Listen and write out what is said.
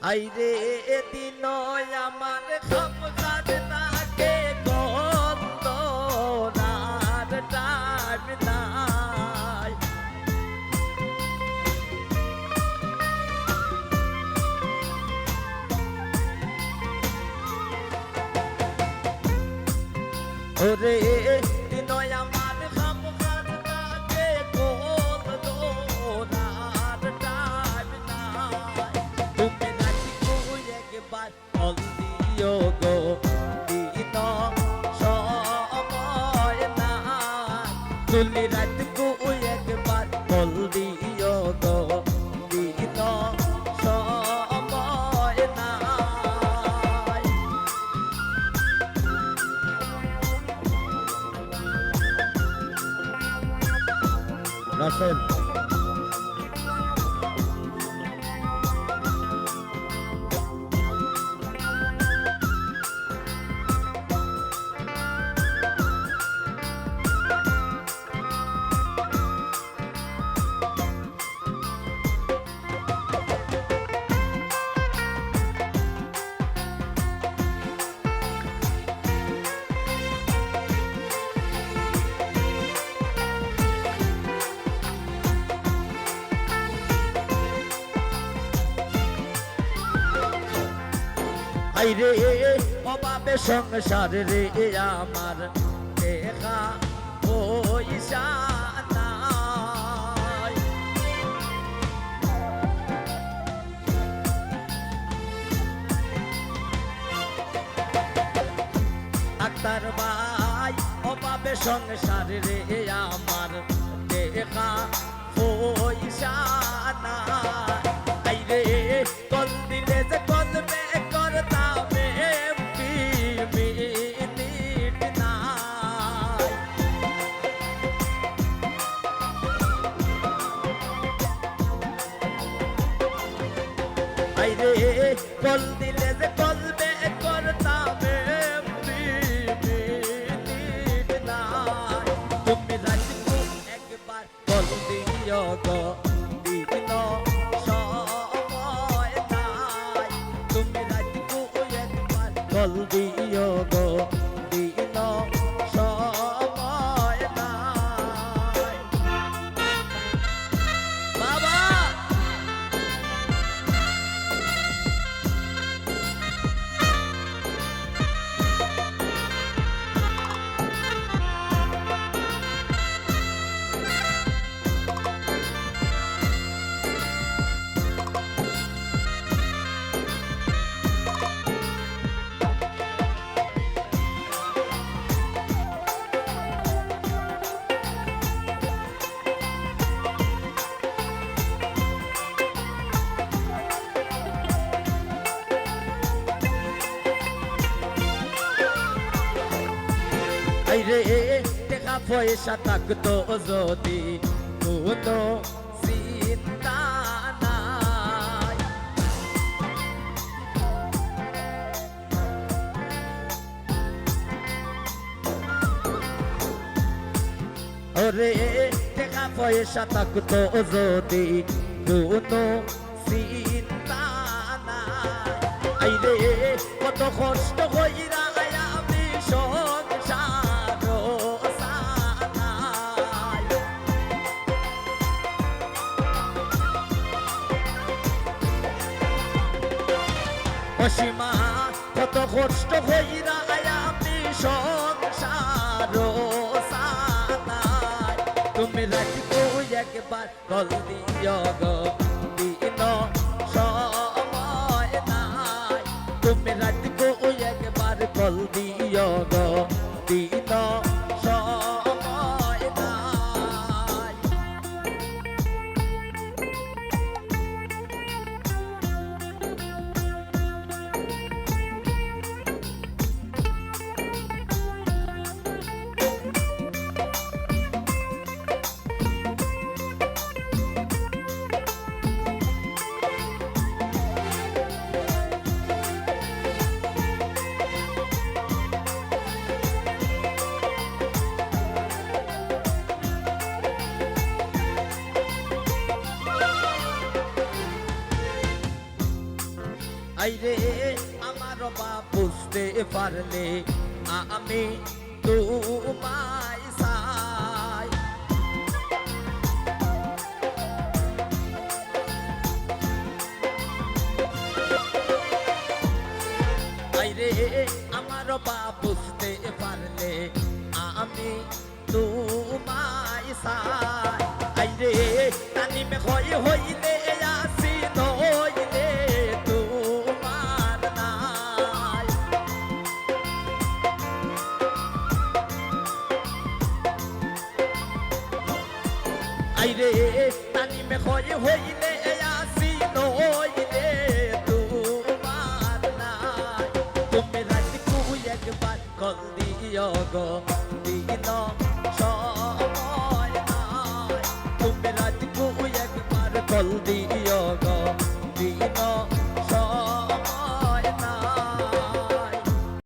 আইরে দিন আমার খামখার নাকে গন্ধ রার টাইম নাই ওরে দিন আমার খামখার নাকে গন্ধ রার টাইম নাই তুমি একবার কল দিও গো দিন সময় না তুলি রাত গো একবার কল দিও গো দিন সময় না রাসেল আইরে অভাবে সংসার রে আমার দেখা পয়সা নাই ডাক্তার ভাই অভাবে সংসার রে আমার দেখা পয়সা নাই আইরে কল দিলে যে কলবে কল দিলে যে কলবে করতাম তুমি রাখবো একবার কল দিও গো দিন সময় নাই তুমি রাখবো একবার কল দিও গো দিন সময় নাই বাবা রে টাকা পয়সা থাকতো যদি কোনো চিন্তা নাই ওরে টাকা পয়সা থাকতো যদি কোনো চিন্তা নাই আইরে কত কষ্ট কইরা আমি সংসার সানাই অসীমা কত কষ্ট কইরা আমি সংসার সানাই তুমি রাখবো একবার কল দিও গো দিন সময় নাই তুমি রাখবো একবার কল দিও গো দিন সময় নাই আইরে আমার বাপ বুঝতে পারলে আমি তোমায় চাই। আইরে আমার বাপ বুঝতে পারলে আমি তোমায় চাই। আইরে তানিমে হইলে আসি নইলে তোমার নাই। আইরে তানিমে হইলে আসি নইলে তোমার নাই। তুমি রাতকু একবার কল দিও গো দিন সময় নাই। তুমি রাতকু একবার কল দিও গো দিন